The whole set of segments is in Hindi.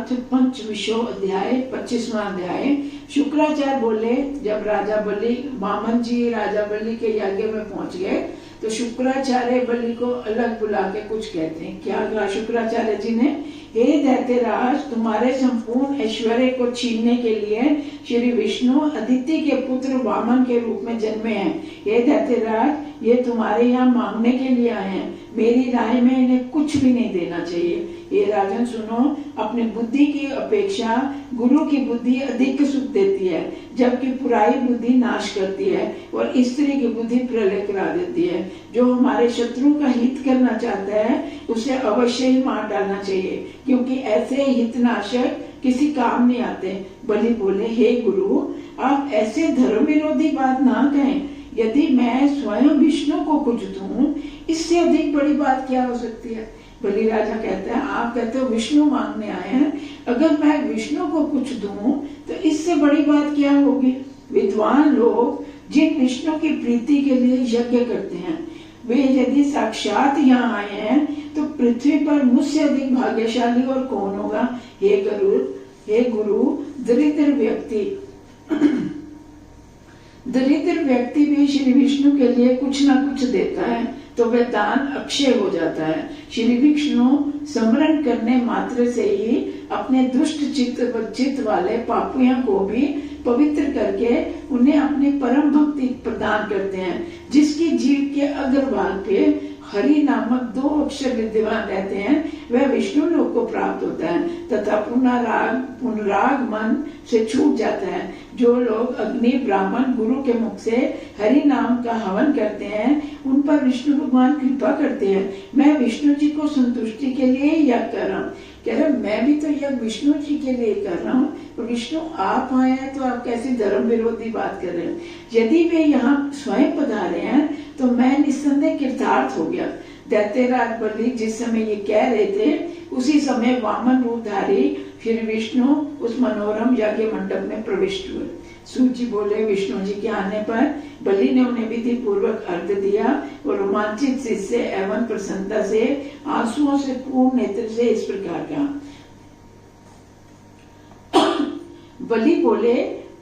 अर्थ पंचविशो अध्याय 25वां अध्याय। शुक्राचार्य बोले, जब राजा बलि, वामन जी राजा बलि के यज्ञ में पहुंच गए तो शुक्राचार्य बलि को अलग बुला के कुछ कहते हैं। क्या कहा शुक्राचार्य जी ने? हे दैत्यराज, तुम्हारे संपूर्ण ऐश्वर्य को छीनने के लिए श्री विष्णु अदिति के पुत्र वामन के रूप में जन्मे हैं। हे दैत्यराज, ये तुम्हारे यहाँ मांगने के लिए आए हैं। मेरी राय में इन्हें कुछ भी नहीं देना चाहिए। ये राजन सुनो, अपनी बुद्धि की अपेक्षा गुरु की बुद्धि अधिक सुख देती है, जबकि पुराई बुद्धि नाश करती है और स्त्री की बुद्धि प्रलय करा देती है। जो हमारे शत्रु का हित करना चाहता है उसे अवश्य ही मार डालना चाहिए, क्योंकि ऐसे हितनाशक किसी काम नहीं आते। बलि बोले, हे गुरु, आप ऐसे धर्म विरोधी बात ना कहें। यदि मैं स्वयं विष्णु को कुछ दूं, इससे अधिक बड़ी बात क्या हो सकती है? बलि राजा कहता है, आप कहते हो विष्णु मांगने आए हैं, अगर मैं विष्णु को कुछ दूं तो इससे बड़ी बात क्या होगी? विद्वान लोग जिन विष्णु की प्रीति के लिए यज्ञ करते हैं, वे यदि साक्षात यहाँ आए हैं तो पृथ्वी पर मुझसे अधिक भाग्यशाली और कौन होगा? हे गुरु, दरिद्र व्यक्ति भी श्री विष्णु के लिए कुछ ना कुछ देता है तो वह दान अक्षय हो जाता है। श्री विष्णु स्मरण करने मात्र से ही अपने दुष्ट चित्त वाले पापियों को भी पवित्र करके उन्हें अपनी परम भक्ति प्रदान करते हैं। जिसकी जीव के अग्रभाग पे हरि नामक 2 अक्षर विद्यमान रहते हैं, वह विष्णु लोक को प्राप्त होता है तथा पुनराग मन से छूट जाता है। जो लोग अग्नि ब्राह्मण गुरु के मुख से हरि नाम का हवन करते हैं, उन पर विष्णु भगवान कृपा करते हैं। मैं विष्णु जी को संतुष्टि के लिए यज्ञ कर रहा हूँ। कह रहे मैं भी तो यज्ञ विष्णु जी के लिए कर रहा हूँ, और विष्णु आप आए हैं तो आप कैसी धर्म विरोधी बात कर रहे हैं? यदि वे यहाँ स्वयं पधारे हैं तो मैं निस्संदेह कृतार्थ हो गया। दैत्यराज बलि जिस समय ये कह रहे थे, उसी समय वामन रूपधारी श्री विष्णु उस मनोरम यज्ञ मंडप में प्रविष्ट हुए। सूची बोले, विष्णु जी के आने पर बलि ने उन्हें विधि पूर्वक अर्घ्य दिया और रोमांचित चित्त से एवं प्रसन्नता से आंसुओं से पूर्ण नेत्र से इस प्रकार कहा। बलि बोले,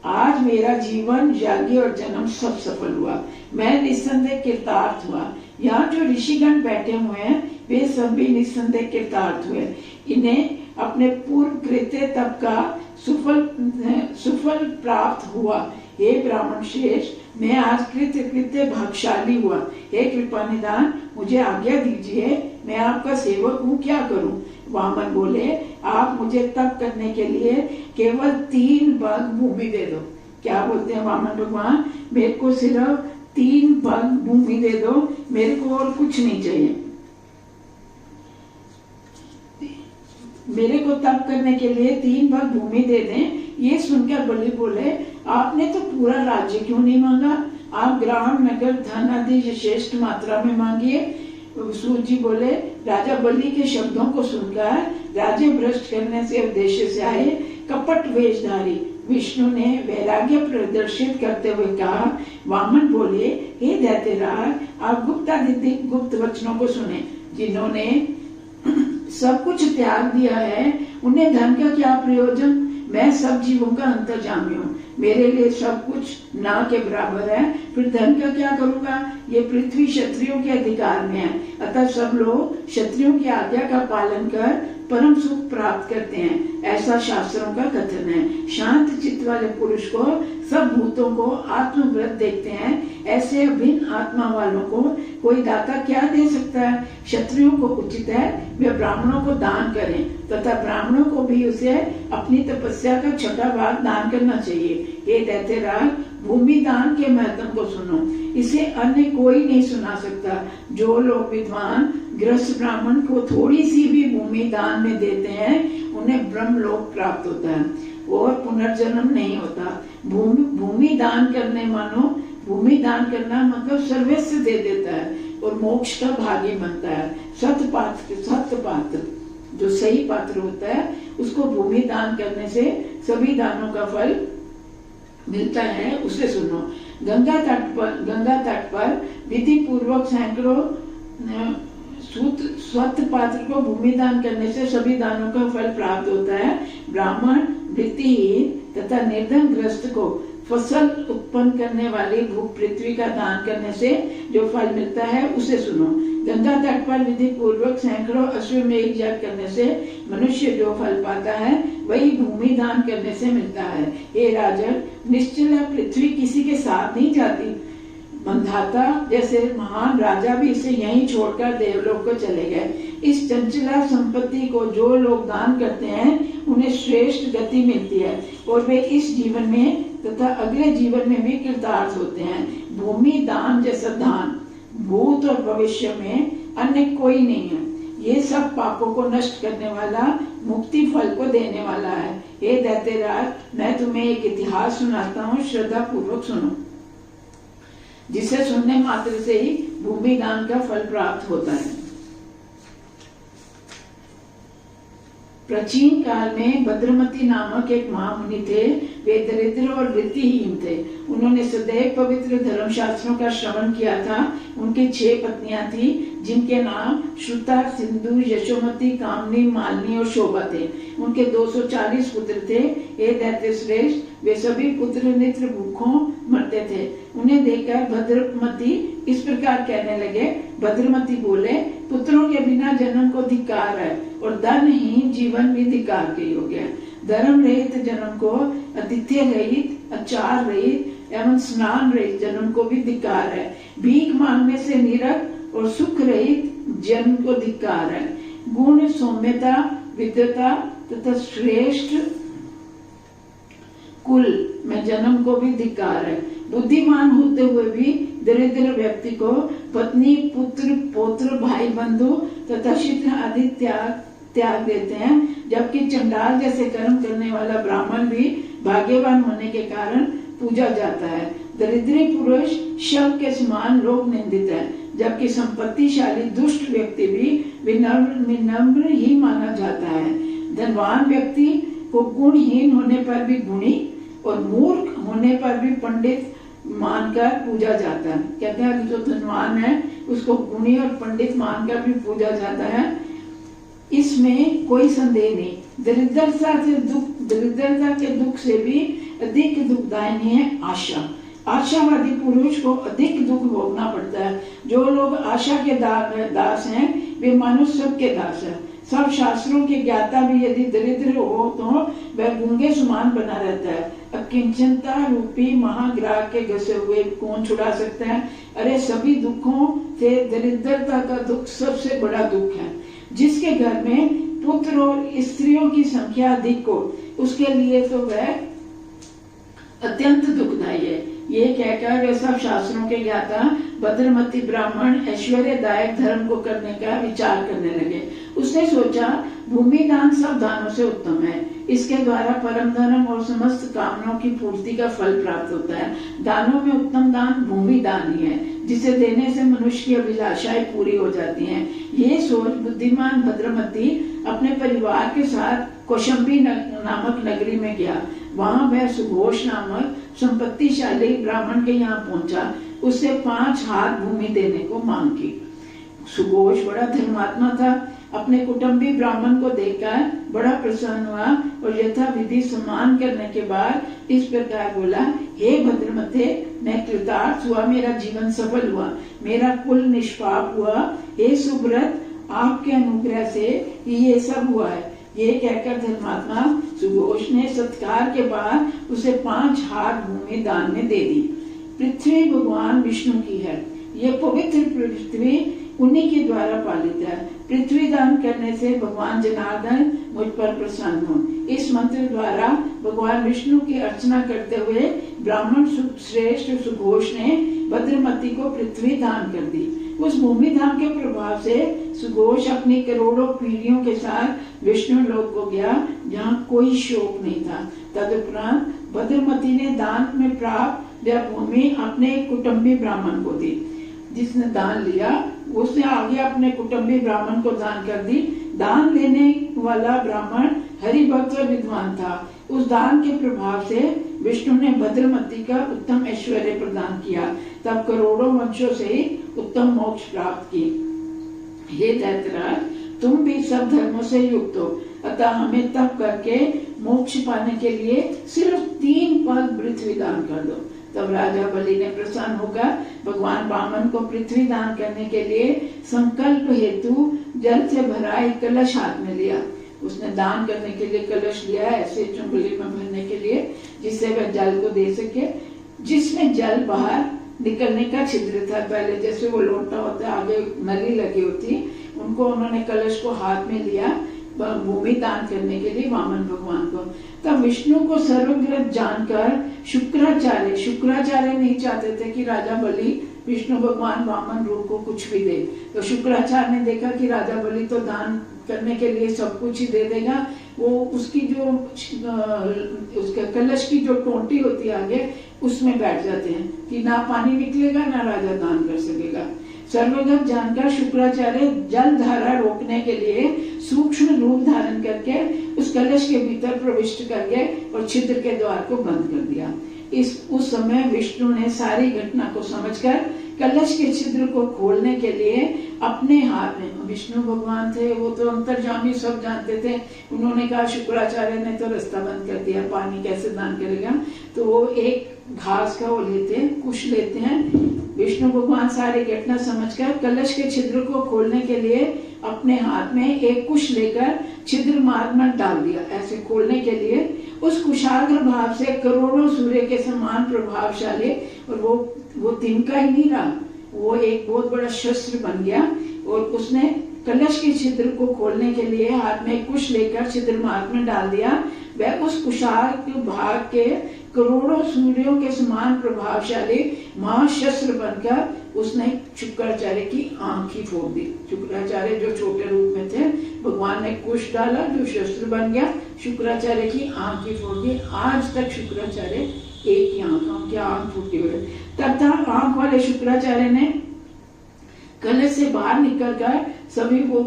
आज मेरा जीवन, यज्ञ और जन्म सब सफल हुआ। मैं निस्संदेह कृतार्थ हुआ। यहाँ जो ऋषिगण बैठे हुए हैं वे सभी निस्संदेह कृतार्थ हुए। इन्हें अपने पूर्व कृत्य तप का सुफल प्राप्त हुआ। हे ब्राह्मण श्रेष्ठ, मैं आज कृत्य भाग्यशाली हुआ। हे कृपा निधान, मुझे आज्ञा दीजिए, मैं आपका सेवक हूँ, क्या करूँ? वामन बोले, आप मुझे तप करने के लिए केवल 3 भाग भूमि दे दो। क्या बोलते हैं वामन भगवान? मेरे को सिर्फ 3 भाग भूमि दे दो, मेरे को और कुछ नहीं चाहिए। मेरे को तप करने के लिए 3 भाग भूमि दे दें। ये सुनकर बलि बोले, आपने तो पूरा राज्य क्यों नहीं मांगा? आप ग्राम, नगर, धन आदि श्रेष्ठ मात्रा में मांगिए। सूत जी बोले, राजा बलि के शब्दों को सुनकर राज्य भ्रष्ट करने से उद्देश्य से आए कपट वेशधारी विष्णु ने वैराग्य प्रदर्शित करते हुए कहा। वामन बोले, हे दैत्यराज, आप गुप्त वचनों को सुने। जिन्होंने सब कुछ त्याग दिया है, उन्हें धन का क्या प्रयोजन? मैं सब जीवों का अंतर्यामी हूँ, मेरे लिए सब कुछ ना के बराबर है, फिर धन का क्या करूँगा? ये पृथ्वी क्षत्रियों के अधिकार में है, अतः सब लोग क्षत्रियों की आज्ञा का पालन कर परम सुख प्राप्त करते हैं, ऐसा शास्त्रों का कथन है। शांत चित्त वाले पुरुष को सब भूतों को आत्मवृत देखते हैं, ऐसे अभिन्न आत्मा वालों को कोई दाता क्या दे सकता है? क्षत्रियों को उचित है वे ब्राह्मणों को दान करें तथा ब्राह्मणों को भी उसे अपनी तपस्या का 6वां भाग दान करना चाहिए। हे दैत्यराज, भूमि दान के महत्व को सुनो, इसे अन्य कोई नहीं सुना सकता। जो लोग विद्वान गृहस्थ ब्राह्मण को थोड़ी सी भी भूमि दान में देते हैं, उन्हें ब्रह्मलोक प्राप्त होता है और पुनर्जन्म नहीं होता। भूमि दान करने मानो भूमि दान करना मतलब सर्वस्व दे देता है और मोक्ष का भागी बनता है। सत पात्र जो सही पात्र होता है उसको भूमि दान करने से सभी दानों का फल मिलता है। उसे सुनो। गंगा तट पर विधि पूर्वक सैकड़ों स्वत पात्र को भूमि दान करने से सभी दानों का फल प्राप्त होता है। ब्राह्मण, वृत्तिहीन तथा निर्धन ग्रस्त को फसल उत्पन्न करने वाली भू पृथ्वी का दान करने से जो फल मिलता है उसे सुनो। गंगा तट पर विधि पूर्वक सैकड़ों अश्वमेध यज्ञ करने से मनुष्य जो फल पाता है वही भूमि दान करने से मिलता है। हे राजन, निश्चल पृथ्वी किसी के साथ नहीं जाती। मंधाता जैसे महान राजा भी इसे यहीं छोड़कर देवलोक को चले गए। इस चंचला संपत्ति को जो लोग दान करते हैं उन्हें श्रेष्ठ गति मिलती है और वे इस जीवन में तथा अगले जीवन में भी कृतार्थ होते हैं। भूमि दान जैसा दान भूत और भविष्य में अन्य कोई नहीं है। ये सब पापों को नष्ट करने वाला, मुक्ति फल को देने वाला है। हे दैत्यराज, मैं तुम्हें एक इतिहास सुनाता हूँ, श्रद्धा पूर्वक सुनो, जिसे सुनने मात्र से ही भूमि दान का फल प्राप्त होता है। प्राचीन काल में भद्रमती नामक एक महामुनि थे। वे दरिद्र और वृत्तिहीन थे। उन्होंने सदैव पवित्र धर्मशास्त्रों का श्रवण किया था। उनकी 6 पत्नियां थी, जिनके नाम श्रुता, सिंधु, यशोमती, कामनी, मालिनी और शोभा थे। उनके 240 पुत्र थे। हे दैत्य श्रेष्ठ, वे सभी पुत्र नित्र भूखों मरते थे। उन्हें देखकर भद्रमती इस प्रकार कहने लगे। भद्रमती बोले, पुत्रों के बिना जन्म को धिक्कार है और धनहीन जीवन भी धिक्कार के योग्य है। धर्म रहित जन्म को, आतिथ्य रहित, आचार रहित एवं स्नान रहित जन्म को भी धिक्कार है। भीख मांगने से निरख और सुख रहित जन्म को धिक्कार है। गुण, सौम्यता, विद्वता तथा श्रेष्ठ कुल में जन्म को भी धिक्कार है। बुद्धिमान होते हुए भी दरिद्र व्यक्ति को पत्नी, पुत्र, पौत्र, भाई बंधु तथा शिष्य आदि त्याग देते हैं, जबकि चंडाल जैसे कर्म करने वाला ब्राह्मण भी भाग्यवान होने के कारण पूजा जाता है। दरिद्री पुरुष शव के समान लोग निंदित है, जबकि संपत्तिशाली दुष्ट व्यक्ति भी विनम्र ही माना जाता है। धनवान व्यक्ति को गुणहीन होने पर भी गुणी और मूर्ख होने पर भी पंडित मानकर पूजा जाता है। कहते हैं जो धनवान है उसको गुणी और पंडित मानकर भी पूजा जाता है। इसमें कोई संदेह नहीं। दरिद्रता के दुख से भी अधिक दुखदायी है आशा। आशावादी पुरुष को अधिक दुख भोगना पड़ता है। जो लोग आशा के दास हैं वे मनुष्य सबके दास है। सब शास्त्रों के ज्ञाता भी यदि दरिद्र हो तो वह गूंगे समान बना रहता है। अकिंचनता रूपी महाग्राह के घसे हुए कौन छुड़ा सकता है? अरे सभी दुखों से दरिद्रता का दुख सबसे बड़ा दुख है। जिसके घर में पुत्र और स्त्रियों की संख्या अधिक हो उसके लिए तो वह अत्यंत दुखदायी है। ये कहकर वे सब शास्त्रों के ज्ञाता भद्रमती ब्राह्मण ऐश्वर्यदायक धर्म को करने का विचार करने लगे। उसने सोचा, भूमि दान सब दानों से उत्तम है। इसके द्वारा परम धर्म और समस्त कामनाओं की पूर्ति का फल प्राप्त होता है। दानों में उत्तम दान भूमि दान ही है, जिसे देने से मनुष्य की अभिलाषाएं पूरी हो जाती हैं। ये सोच बुद्धिमान भद्रमती अपने परिवार के साथ कौशंबी नामक नगरी में गया। वहां वह सुघोष नामक संपत्तिशाली ब्राह्मण के यहाँ पहुंचा। उससे 5 हाथ भूमि देने को मांग की। सुघोष बड़ा धर्मात्मा था। अपने कुटुंबी ब्राह्मण को देखकर बड़ा प्रसन्न हुआ और यथाविधि सम्मान करने के बाद इस प्रकार बोला, हे भद्रमते, मैं कृतार्थ हुआ, मेरा जीवन सफल हुआ, मेरा कुल निष्पाप हुआ। हे सुब्रत, आपके अनुग्रह से ये सब हुआ है। ये कहकर धर्मात्मा सुघोष ने सत्कार के बाद उसे 5 हाथ भूमि दान में दे दी। पृथ्वी भगवान विष्णु की है। ये पवित्र पृथ्वी उन्हीं के द्वारा पालित है। पृथ्वी दान करने से भगवान जनार्दन मुझ पर प्रसन्न हो। इस मंत्र द्वारा भगवान विष्णु की अर्चना करते हुए ब्राह्मण श्रेष्ठ सुघोष ने भद्रमती को पृथ्वी दान कर दी। उस भूमि दान के प्रभाव से सुघोष अपनी करोड़ों पीढ़ियों के साथ विष्णु लोक को गया, जहाँ कोई शोक नहीं था। तदुपरांत भद्रमती ने दान में प्राप्त यह भूमि अपने कुटुंबी ब्राह्मण को दी। जिसने दान लिया उसने आगे अपने कुटुंबी ब्राह्मण को दान कर दी। दान लेने वाला ब्राह्मण हरिभक्त और विद्वान था। उस दान के प्रभाव से विष्णु ने भद्रमती का उत्तम ऐश्वर्य प्रदान किया। तब करोड़ों वंशों से उत्तम मोक्ष प्राप्त की। हे दैत्यराज, तुम भी सब धर्मों से युक्त हो, अतः हमें तप करके मोक्ष पाने के लिए सिर्फ 3 पग पृथ्वी दान कर दो। तब राजा बलि ने प्रसन्न होकर भगवान वामन को पृथ्वी दान करने के लिए संकल्प हेतु जल से भरा एक कलश हाथ में लिया। उसने दान करने के लिए कलश लिया, ऐसे चुंबली में भरने के लिए, जिससे वह जल को दे सके, जिसमें जल बाहर निकलने का छिद्र था। पहले जैसे वो लोटा होता है, आगे नली लगी होती, उनको उन्होंने कलश को हाथ में लिया भूमि दान करने के लिए वामन भगवान को। तब विष्णु को सर्वज्ञ जानकर शुक्राचार्य नहीं चाहते थे कि राजा बलि विष्णु भगवान वामन रूप को कुछ भी दे। तो शुक्राचार्य ने देखा कि राजा बलि तो दान करने के लिए सब कुछ ही दे देगा, वो उसकी जो उसके कलश की जो टोंटी होती है आगे, उसमें बैठ जाते हैं कि ना पानी निकलेगा ना राजा दान कर सकेगा। सर्वज्ञ जानकर शुक्राचार्य जल धारा रोकने के लिए सूक्ष्म रूप धारण करके उस कलश के भीतर प्रविष्ट करके और छिद्र के द्वार को बंद कर दिया। उस समय विष्णु ने सारी घटना को समझकर कलश के छिद्र को खोलने के लिए अपने हाथ में, विष्णु भगवान थे, वो तो अंतर्यामी सब जानते थे, उन्होंने कहा शुक्राचार्य ने तो रास्ता बंद कर दिया, पानी कैसे दान करेगा। तो वो एक घास का वो लेते हैं, कुश लेते हैं। विष्णु भगवान सारी घटना समझकर कलश के छिद्र को खोलने के लिए अपने हाथ में एक कुश लेकर छिद्र मार्ग में डाल दिया। ऐसे खोलने के लिए उस कुशाग्र भाव से करोड़ों सूर्य के समान प्रभावशाली, और वो तिनका ही नहीं रहा, वो एक बहुत बड़ा शस्त्र बन गया। और उसने कलश के छिद्र को खोलने के लिए हाथ में कुश लेकर छिद्र मार्ग में डाल दिया। वह उस कुशाग्र भाग के करोड़ों सूर्यों के समान प्रभावशाली महाशस्त्र बनकर उसने शुक्राचार्य की आंख ही फोड़ दी। शुक्राचार्य जो छोटे रूप में थे, भगवान ने कुश डाला जो शस्त्र बन गया, शुक्राचार्य की आंख ही फोड़ दी। आज तक शुक्राचार्य एक ही आंख, उनकी आंख फूटी हुई। तब तक आंख वाले शुक्राचार्य ने कलश से बाहर निकलकर सभी को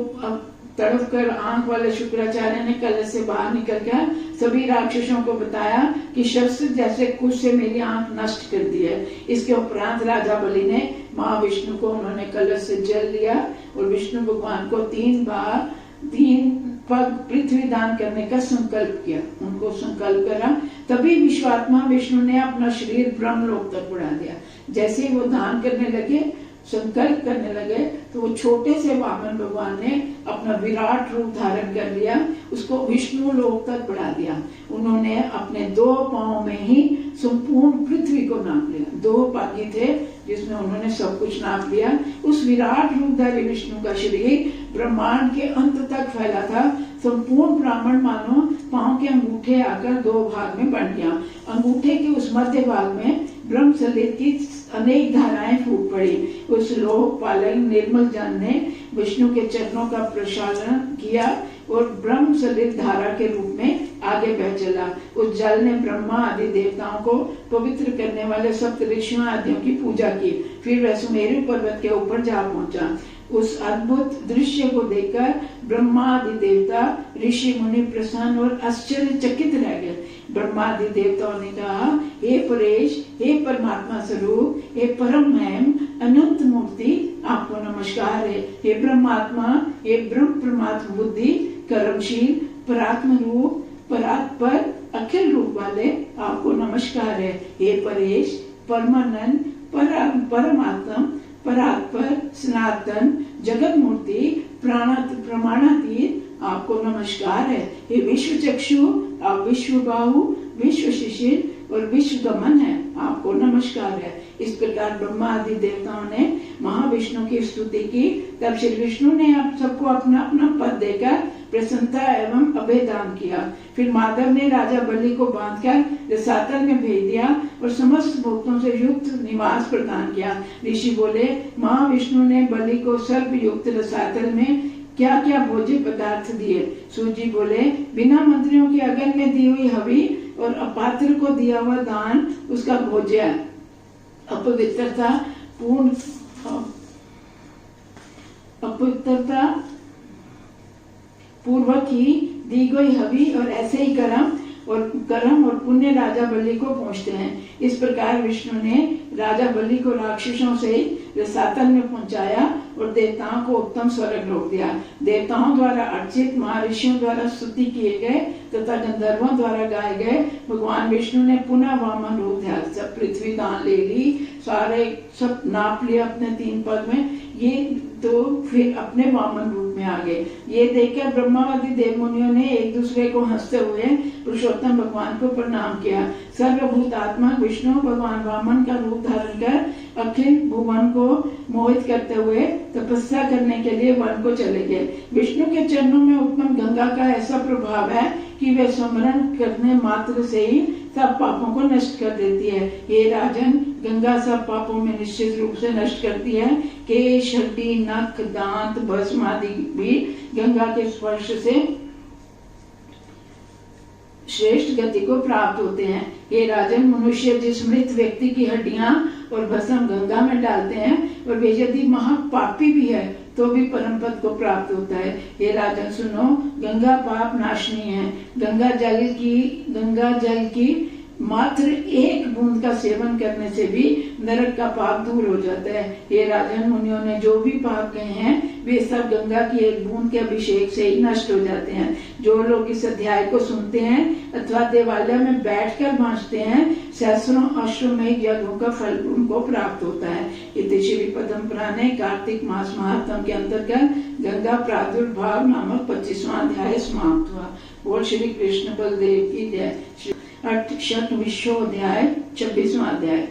तड़प कर, आंख वाले शुक्राचार्य ने कलश से बाहर निकलकर सभी राक्षसों को बताया कि शस्त्र जैसे कुश से मेरी आंख नष्ट कर दी है। इसके उपरांत राजा बलि ने महाविष्णु को, उन्होंने कलश से जल लिया और विष्णु भगवान को 3 पग पृथ्वी दान करने का संकल्प किया। उनको संकल्प करा, तभी विश्वात्मा विष्णु ने अपना शरीर ब्रह्मलोक तक बढ़ा दिया। जैसे ही वो दान करने लगे, संकल्प करने लगे, तो वो छोटे से वामन भगवान ने अपना विराट रूप धारण कर लिया, उसको विष्णु लोक तक बढ़ा दिया। उन्होंने अपने 2 पांव में ही संपूर्ण पृथ्वी को नाप लिया। 2 पागी थे जिसमें उन्होंने सब कुछ नाप लिया। उस विराट रूपधारी विष्णु का शरीर ब्रह्मांड के अंत तक फैला था। संपूर्ण ब्राह्मण मानो पांव के अंगूठे आकर 2 भाग में बंट गया। अंगूठे के उस मध्य भाग में ब्रह्म सलिल की अनेक धाराएं फूट पड़ी। उस लोक पालक निर्मल जन ने विष्णु के चरणों का प्रक्षालन किया और ब्रह्म सलिल धारा के रूप में आगे बह चला। उस जल ने ब्रह्मा आदि देवताओं को पवित्र करने वाले सप्त ऋषियों आदियों की पूजा की। फिर वह सुमेरु पर्वत के ऊपर जा पहुंचा। उस अद्भुत दृश्य को देखकर ब्रह्मा आदि देवता, ऋषि मुनि प्रसन्न और आश्चर्यचकित रह गए। ब्रह्मा आदि देवताओं ने कहा, हे परेश, हे परमात्मा स्वरूप, हे परम महम अनंत मूर्ति, आपको नमस्कार है। हे ब्रह्मात्मा, हे ब्रह्म परमात्मा बुद्धि, कर्मशील, परात्म रूप, परात्पर, अखिल रूप वाले, आपको नमस्कार है। हे परेश, परमानंद, परमात्म, परात्पर, सनातन, जगत मूर्ति, प्रमाणातीत, आपको नमस्कार है। हे विश्व चक्षु, आप विश्व बाहु, विश्व शिशिर और विश्व गमन है, आपको नमस्कार है। इस प्रकार ब्रह्मा आदि देवताओं ने महाविष्णु की स्तुति की। तब श्री विष्णु ने आप सबको अपना अपना पद देकर प्रसन्नता एवं अभय दान किया। फिर माधव ने राजा बलि को बांधकर रसातल में भेज दिया और समस्त भक्तों से युक्त निवास प्रदान किया। ऋषि बोले, महाविष्णु ने बलि को सर्वयुक्त रसातल में क्या क्या भोज्य पदार्थ दिए। सूजी बोले, बिना मंत्रियों के अगन में दी हुई हवि और अपात्र को दिया हुआ दान उसका भोज्य। अपवित्रता पूर्वक ही दी गई हवि और ऐसे ही कर्म और कर्म और पुण्य राजा बलि को पहुंचते हैं। इस प्रकार विष्णु ने राजा बलि को राक्षसों से रसातल में पहुंचाया और देवताओं को उत्तम स्वर्ग लोक दिया। देवताओं द्वारा अर्चित, महर्षियों द्वारा स्तुति किए गए तथा गंधर्वों द्वारा गाए गए भगवान विष्णु ने पुनः वामन रूप धारण, सब पृथ्वी दान ले ली, सारे सब नाप लिया अपने 3 पद में, ये तो फिर अपने वामन रूप में आ गए। ये देखकर ब्रह्मादि देव मुनियों ने एक दूसरे को हंसते हुए पुरुषोत्तम भगवान को प्रणाम किया। सर्वभूतात्मक विष्णु भगवान वामन का रूप धारण कर अखिल भुवन को मोहित करते हुए तपस्या करने के लिए वन को चले गए। विष्णु के चरणों में उत्पन्न गंगा का ऐसा प्रभाव है कि वे स्मरण करने मात्र से ही सब पापों को नष्ट कर देती है। हे राजन, गंगा सब पापों में निश्चित रूप से नष्ट करती है। केश, हड्डी, नख, दांत, भस्म आदि भी गंगा के स्पर्श से श्रेष्ठ गति को प्राप्त होते हैं। हे राजन, मनुष्य जिस मृत व्यक्ति की हड्डियां और भस्म गंगा में डालते हैं और वे यदि महापापी भी है तो भी परम पद को प्राप्त होता है। हे राजन सुनो, गंगा पाप नाशनी है। गंगा जल की मात्र 1 बूंद का सेवन करने से भी नरक का पाप दूर हो जाता है। ये राजन, मुनियों ने जो भी पाप कहे हैं वे सब गंगा की 1 बूंद के अभिषेक से ही नष्ट हो जाते हैं। जो लोग इस अध्याय को सुनते हैं अथवा देवालय में बैठकर बांचते हैं, सहस्रों अश्वमेध यज्ञों का फल उनको प्राप्त होता है। इति श्री पद्म पुराणे कार्तिक मास महात्म के अंतर्गत गंगा प्रादुर्भाव नामक 25वां अध्याय समाप्त हुआ। बोल श्री कृष्ण बलदेव की जय। अध्याय 26वां अध्याय।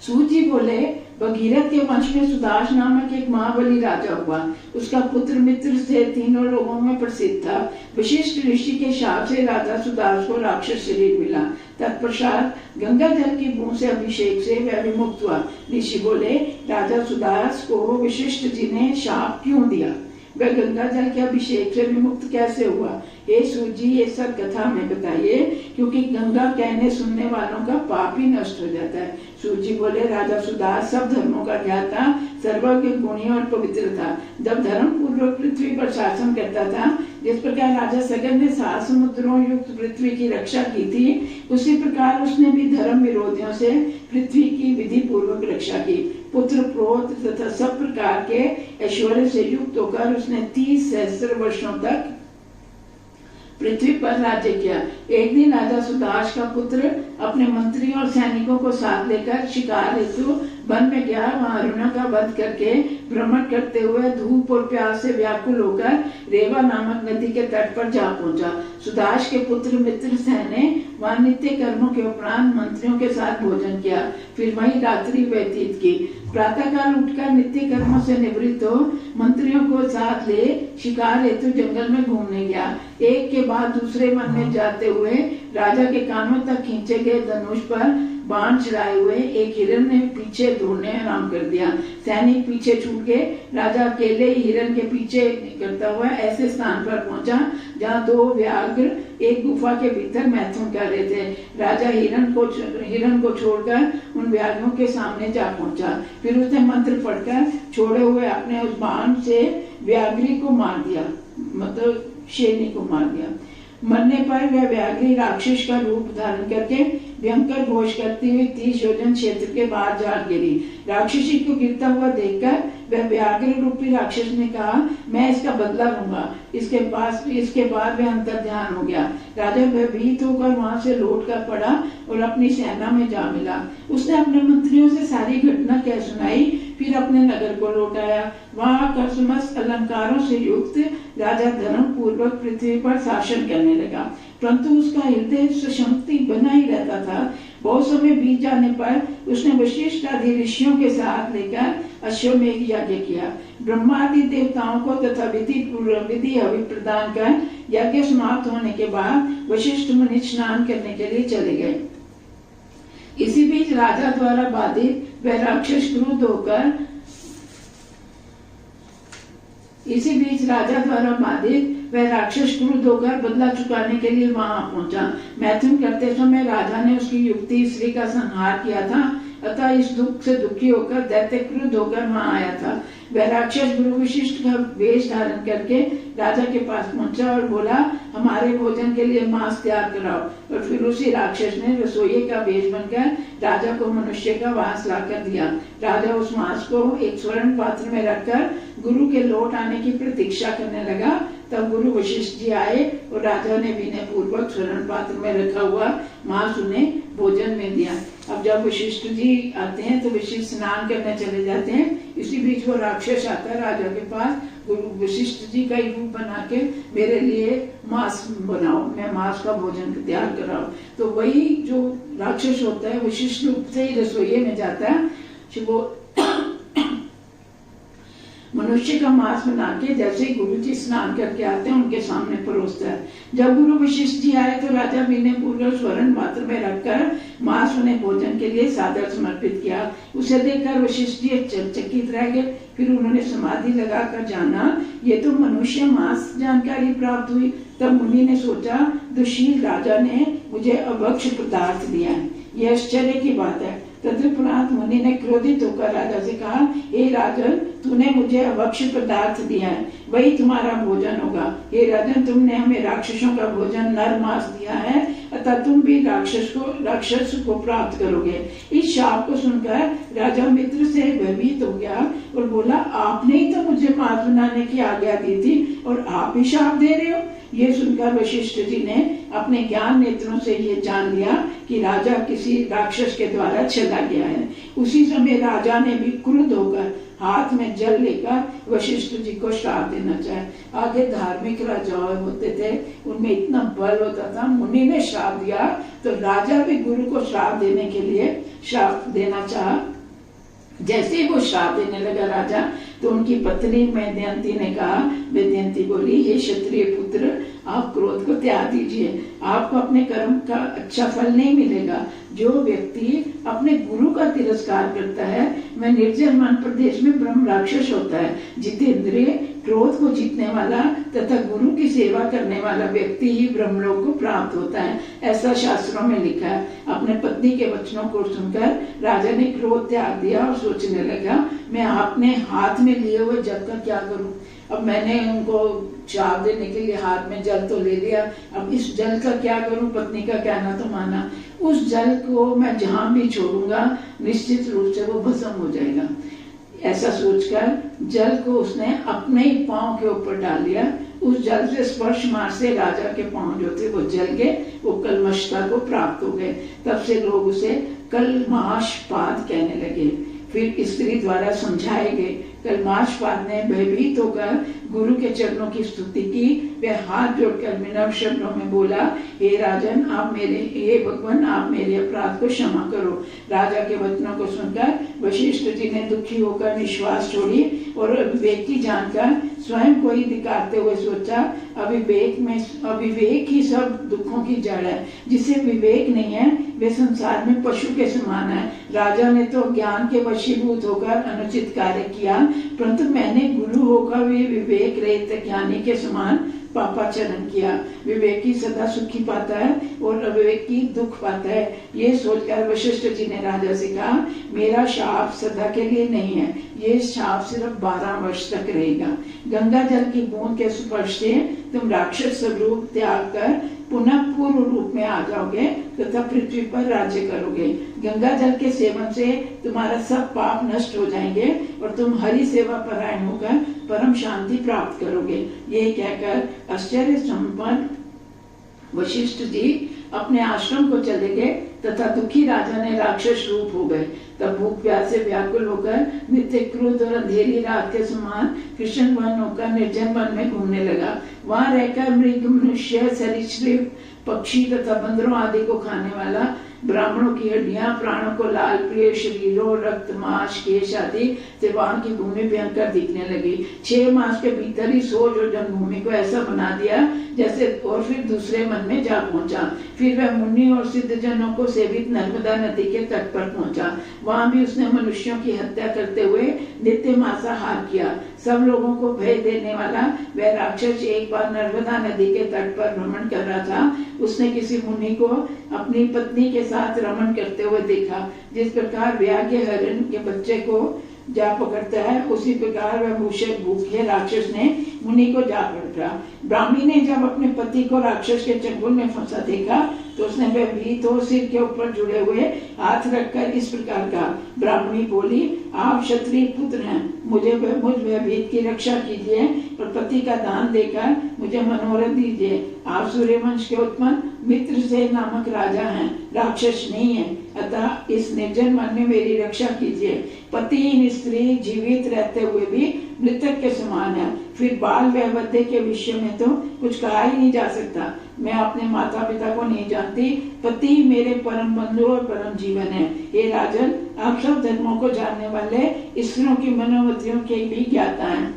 सूत जी बोले, भगीरथ के वंश में सुदास नामक एक महाबली राजा हुआ। उसका पुत्र मित्र से तीनों लोगों में प्रसिद्ध था। वशिष्ठ ऋषि के शाप से राजा सुदास को राक्षस शरीर मिला। तत्पश्चात गंगा जल की बूंद से अभिषेक से वह विमुक्त हुआ। ऋषि बोले, राजा सुदास को वशिष्ठ जी ने शाप क्यों दिया? वह गंगा जल के अभिषेक से विमुक्त कैसे हुआ? हे सूत जी, ये सब कथा में बताइए, क्योंकि गंगा कहने सुनने वालों का पाप ही नष्ट हो जाता है। सूत जी बोले, राजा सुदास सब धर्मों का ज्ञाता, सर्वज्ञ, गुणी और पवित्र था। जब धर्म पूर्वक पृथ्वी पर शासन करता था, जिस प्रकार राजा सगर ने 7 समुद्रों युक्त पृथ्वी की रक्षा की थी, उसी प्रकार उसने भी धर्म विरोधियों से पृथ्वी की विधि पूर्वक रक्षा की। पुत्र, पौत्र तथा सब प्रकार के ऐश्वर्य से युक्त होकर उसने 30 सहस्त्र वर्षों तक पृथ्वी पर राज्य किया। एक दिन राजा सुदास का पुत्र अपने मंत्रियों और सैनिकों को साथ लेकर शिकार हेतु वन में गया। वहां अरुणा का वध करके भ्रमण करते हुए धूप और प्यास से व्याकुल होकर रेवा नामक नदी के तट पर जा पहुंचा। सुदास के पुत्र मित्र सैन ने वहां नित्य कर्मों के उपरांत मंत्रियों के साथ भोजन किया, फिर वहीं रात्रि व्यतीत की। प्रातःकाल उठकर नित्य कर्मों से निवृत्त हो मंत्रियों को साथ ले शिकार हेतु जंगल में घूमने गया। एक के बाद दूसरे वन में जाते हुए राजा के कानों तक खींचे गए धनुष पर बाण चढ़ाए हुए एक हिरण ने पीछे दौड़ने आरंभ कर दिया। सैनिक पीछे छूट के राजा अकेले हिरण के पीछे करता हुआ ऐसे स्थान पर पहुंचा जहां 2 व्याघ्र एक गुफा के भीतर मैथुन कर रहे थे। राजा हिरण को छोड़कर उन व्याघ्रों के सामने जा पहुंचा। फिर उसने मंत्र पढ़कर छोड़े हुए अपने उस बाण से व्याघ्री को मार दिया, मतलब शेरनी को मार दिया। मरने पर वह व्याघ्री राक्षस का रूप धारण करके भयंकर घोष करती हुई 30 योजन क्षेत्र के बाहर जा गिरी। राक्षसी को गिरता हुआ देखकर वह व्याघ्र रूपी राक्षस ने कहा, मैं इसका बदला लूंगा। इसके बाद वह अंतर ध्यान हो गया। राजा भयभीत होकर वहां से लौट कर पड़ा और अपनी सेना में जा मिला। उसने अपने मंत्रियों से सारी घटना कह सुनाई, फिर अपने नगर को लौट आया। वहां आकर समस्त अलंकारों से युक्त राजा धर्म पूर्वक पृथ्वी पर शासन करने लगा, परंतु उसका हृदय सशक्ति बना ही रहता था। बहुत समय बीत जाने पर उसने वशिष्ठ आदि ऋषियों के साथ लेकर अश्वमेध यज्ञ किया। ब्रह्मादि देवताओं को तथा विधि हवि प्रदान कर यज्ञ समाप्त होने के बाद वशिष्ठ मुनि स्नान करने के लिए चले गए। इसी बीच राजा द्वारा बाधित वह राक्षस क्रुद्ध होकर बदला चुकाने के लिए वहां पहुंचा। मैथुन करते समय राजा ने उसकी युवती स्त्री का संहार किया था, अतः इस दुख से दुखी होकर दैत्य क्रुद्ध होकर वहां आया था। वह राक्षस गुरु वशिष्ठ का वेश धारण करके राजा के पास पहुंचा और बोला, हमारे भोजन के लिए मांस तैयार कराओ। और फिर उसी राक्षस ने रसोई का वेश बनकर राजा को मनुष्य का मांस लाकर दिया। राजा उस मांस को एक स्वर्ण पात्र में रखकर गुरु के लौट आने की प्रतीक्षा करने लगा। तब गुरु वशिष्ठ जी आए और राजा ने विनय पूर्वक स्वर्ण पात्र में रखा हुआ मांस उन्हें भोजन में दिया। अब जब वशिष्ठ जी आते हैं तो वशिष्ठ स्नान करने चले जाते हैं। इसी बीच वो राक्षस आता है राजा के पास, गुरु वशिष्ठ जी का रूप बना के मेरे लिए मांस बनाओ, मैं मांस का भोजन तैयार कराओ। तो वही जो राक्षस होता है वशिष्ठ रूप से ही रसोई में जाता है, वो मनुष्य का मांस बना के जैसे ही गुरु जी स्नान करके आते हैं उनके सामने परोसता है। जब गुरु वशिष्ठ जी आए तो राजा विनय पूर्वक स्वर्ण पात्र में रखकर मांस उन्हें भोजन के लिए सादर समर्पित किया। उसे देखकर वशिष्ठ जी चकित रह गए। फिर उन्होंने समाधि लगाकर जाना, ये तो मनुष्य मांस जानकारी प्राप्त हुई। तब मुनि ने सोचा, दुशील राजा ने मुझे अभक्ष पदार्थ दिया है, यह आश्चर्य की बात है। तदुपरांत मुनि ने क्रोधित होकर राजा से कहा, हे राजन, तूने मुझे अभक्ष्य पदार्थ दिया है, वही तुम्हारा भोजन होगा। हे राजन, तुमने हमें राक्षसों का भोजन नर मांस दिया है, अतः तुम भी राक्षस को प्राप्त करोगे। इस शाप को सुनकर राजा मित्र से भयभीत हो गया और बोला, आपने ही तो मुझे मांस बनाने की आज्ञा दी थी और आप ही शाप दे रहे हो। ये सुनकर वशिष्ठ जी ने अपने ज्ञान नेत्रों से ये जान लिया कि राजा किसी राक्षस के द्वारा चला गया है। उसी समय राजा ने भी क्रुद्ध होकर हाथ में जल लेकर वशिष्ठ जी को श्राप देना चाहे। आगे धार्मिक राजा होते थे, उनमें इतना बल होता था, मुनि ने श्राप दिया तो राजा भी गुरु को श्राप देने के लिए श्राप देना चाहा। जैसे ही वो श्राप देने लगा राजा, तो उनकी पत्नी वैदयंती ने कहा, वैदयंती बोली, हे क्षत्रिय पुत्र, आप क्रोध को त्याग दीजिए, आपको अपने कर्म का अच्छा फल नहीं मिलेगा। जो व्यक्ति अपने गुरु का तिरस्कार करता है वह निर्जन वन प्रदेश में ब्रह्म राक्षस होता है। जितेंद्रिय, क्रोध को जीतने वाला तथा गुरु की सेवा करने वाला व्यक्ति ही ब्रह्मलोक को प्राप्त होता है, ऐसा शास्त्रों में लिखा है। अपने पत्नी के वचनों को सुनकर राजा ने क्रोध त्याग दिया और सोचने लगा, मैं अपने हाथ में लिए हुए जल का क्या करूं। अब मैंने उनको श्राप देने के लिए हाथ में जल तो ले लिया, अब इस जल का क्या करूं। पत्नी का कहना तो माना, उस जल को मैं जहां भी छोड़ूंगा निश्चित रूप से वो भस्म हो जाएगा। ऐसा सोचकर जल को उसने अपने ही पांव के ऊपर डाल लिया। उस जल से स्पर्श मार से राजा के पांव जो थे वो जल गए, वो कलमशता को प्राप्त हो गए। तब से लोग उसे कलमाशपाद कहने लगे। फिर स्त्री द्वारा समझाए गए। कलमाशपाद ने भयभीत होकर गुरु के चरणों की स्तुति की। वह हाथ जोड़कर विनम्र शब्दों में बोला, हे राजन, हे भगवान, आप मेरे अपराध को क्षमा करो। राजा के वचनों को सुनकर वशिष्ठ जी ने दुखी होकर निश्वास छोड़ी और अविवेकी जानकर स्वयं को ही धिक्कारते हुए सोचा, अविवेक ही सब दुखों की जड़ है। जिसे विवेक नहीं है वे संसार में पशु के समान है। राजा ने तो ज्ञान के वशीभूत होकर अनुचित कार्य किया, परंतु मैंने गुरु होकर भी विवेक रहित ज्ञानी के समान पापाचरण किया। विवेकी सदा सुखी पाता है और अविवेकी दुख पाता है। ये सोचकर वशिष्ठ जी ने राजा से कहा, मेरा शाप सदा के लिए नहीं है, ये शाप सिर्फ 12 वर्ष तक रहेगा। गंगा जल की बूंद के स्पर्श से तुम राक्षस स्वरूप त्याग कर पुनः पूर्व रूप में आ जाओगे तथा पृथ्वी पर राज्य करोगे। गंगा जल के सेवन से तुम्हारा सब पाप नष्ट हो जाएंगे और तुम हरि सेवा परायण होकर परम शांति प्राप्त करोगे। ये कहकर आश्चर्य संपन्न वशिष्ठ जी अपने आश्रम को चले गए तथा दुखी राजा ने राक्षस रूप हो गए। तब भूख प्यास से व्याकुल होकर नित्य क्रोध और अंधेरी रात के समान कृष्ण वन होकर निर्जन वन में घूमने लगा। वहां रहकर मृग, मनुष्य, सरीसृप, पक्षी तथा बंदरों आदि को खाने वाला, ब्राह्मणों की हड्डियां, प्राणों को लाल प्रिय शरीरों, रक्त, मांस, केश आदि से वहां की भूमि भयंकर दिखने लगी। 6 मास के भीतर ही सोच और जन्मभूमि को ऐसा बना दिया जैसे, और फिर दूसरे मन में जा पहुंचा। फिर वह मुनि और सिद्ध जनों को सेवित नर्मदा नदी के तट पर पहुंचा। वहां भी उसने मनुष्यों की हत्या करते हुए नित्य मांसाहार किया। सब लोगों को भय देने वाला वह राक्षस एक बार नर्मदा नदी के तट पर भ्रमण कर रहा था। उसने किसी मुनि को अपनी पत्नी के साथ रमण करते हुए देखा। जिस प्रकार व्याघ्र हरिण के बच्चे को जा पकड़ता है, उसी प्रकार वह मूषक भूखे राक्षस ने मुनि को जा पकड़ा। ब्राह्मणी ने जब अपने पति को राक्षस के चंगुल में फंसा देखा तो उसने भयभीत हो सिर के ऊपर जुड़े हुए हाथ रखकर इस प्रकार कहा। ब्राह्मणी बोली, आप क्षत्रिय पुत्र हैं, मुझ भयभीत की रक्षा कीजिए और पति का दान देकर मुझे मनोरथ दीजिए। आप सूर्यवंश के उत्पन्न मित्र से नामक राजा हैं, राक्षस नहीं है, अतः इस निर्जन वन में मेरी रक्षा कीजिए। पतिहीन स्त्री जीवित रहते हुए भी मृतक के समान है, फिर बाल वैवध्य के विषय में तो कुछ कहा ही नहीं जा सकता। मैं अपने माता पिता को नहीं जानती, पति मेरे परम बंधु और परम जीवन है। हे राजन, आप सब धर्मों को जानने वाले, स्त्रियों की मनोवृत्तियों के भी ज्ञाता हैं।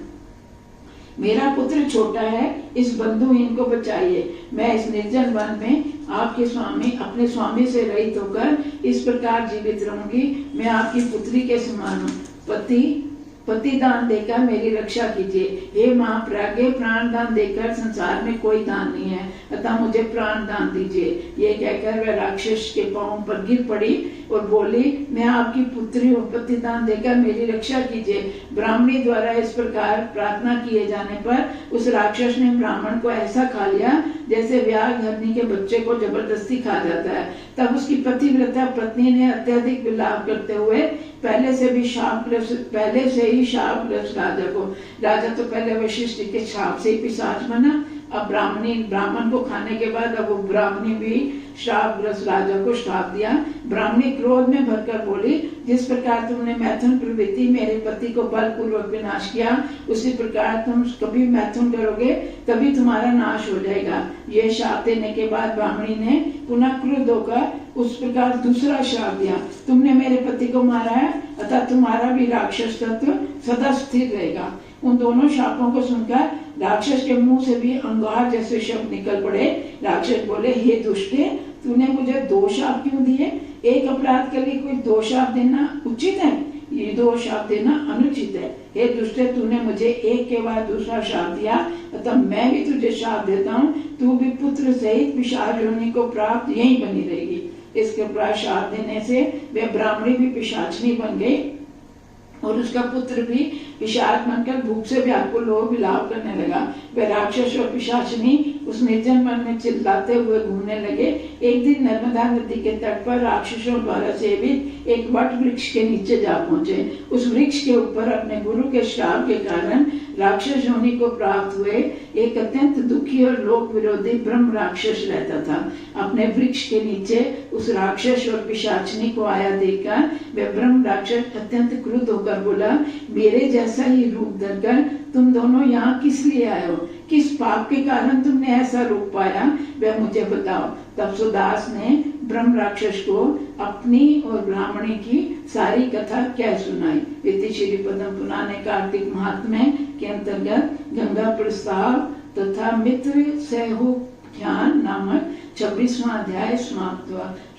मेरा पुत्र छोटा है, इस बंधुहीन को बचाइए। मैं इस निर्जन वन में आपके स्वामी अपने स्वामी से रहित होकर इस प्रकार जीवित रहूंगी। मैं आपकी पुत्री के समान हूँ। पति दान देकर मेरी रक्षा कीजिए। हे महाप्राज्ञ, प्राण दान देकर संसार में कोई दान नहीं है, अतः मुझे प्राण दान दीजिए। ये कहकर वह राक्षस के पांव पर गिर पड़ी और बोली, मैं आपकी पुत्री हूँ, पति दान देकर मेरी रक्षा कीजिए। ब्राह्मणी द्वारा इस प्रकार प्रार्थना किए जाने पर उस राक्षस ने ब्राह्मण को ऐसा खा लिया जैसे व्याघ्र हरनी के बच्चे को जबरदस्ती खा जाता है। तब उसकी पतिव्रता पत्नी ने अत्यधिक विलाप करते हुए पहले से ही शापग्रस्त राजा तो पहले वशिष्ठ के शाप से ही पिशाच बना, अब ब्राह्मण को खाने के बाद अब वो ब्राह्मणी भी श्रापग्रस्त राजा को श्राप दिया। ब्राह्मणी क्रोध में भरकर बोली, जिस प्रकार तुमने मैथुन प्रवृत्ति मेरे पति को बलपूर्वक विनाश किया, उसी प्रकार तुम कभी मैथुन करोगे तभी तुम्हारा नाश हो जाएगा। ये शाप देने के बाद ब्राह्मणी ने पुनः क्रुद्ध होकर उस प्रकार दूसरा शाप दिया, तुमने मेरे पति को मारा है, अतः तुम्हारा भी राक्षस तत्व सदा स्थिर रहेगा। उन दोनों शापों को सुनकर राक्षस के मुंह से भी अंगार जैसे शब्द निकल पड़े। राक्षस बोले, हे दुष्टे, तूने मुझे 2 शाप क्यों दिए? एक अपराध के लिए कोई 2 शाप देना उचित है? ये 2 शाप देना अनुचित है। हे दुष्टे, तूने मुझे एक के बाद दूसरा शाप दिया, अतः मैं भी तुझे शाप देता हूँ, तू भी पुत्र सहित पिशाच योनि को प्राप्त यहीं बनी रहेगी। इसके उपरांत शाप देने से वे ब्राह्मणी भी पिशाचनी बन गई और उसका पुत्र भी पिशाच बनकर भूख से व्याकुल हो विलाप करने लगा। वे राक्षस और पिशाचनी उस निर्जन वन में चिल्लाते हुए घूमने लगे। एक दिन नर्मदा नदी के तट पर राक्षसों द्वारा सेवित एक वट वृक्ष के नीचे जा पहुंचे। उस वृक्ष के ऊपर अपने गुरु के श्राप के कारण राक्षस योनि को प्राप्त हुए एक अत्यंत दुखी और लोक विरोधी ब्रह्म राक्षस रहता था। अपने वृक्ष के नीचे उस राक्षस और पिशाचनी को आया देखकर वह ब्रह्म राक्षस अत्यंत क्रुद्ध होकर बोला, मेरे जैसा ही रूप धरकर तुम दोनों यहाँ किस लिए आए हो? किस पाप के कारण तुमने ऐसा रूप पाया, वह मुझे बताओ। तब सुदास ने ब्रह्म राक्षस को अपनी और ब्राह्मणी की सारी कथा कह सुनाई। इति श्री पद्म पुराण कार्तिक महात्म्य के अंतर्गत गंगा प्रस्ताव तथा मित्र सहु ज्ञान नामक 26वां अध्याय समाप्त हुआ।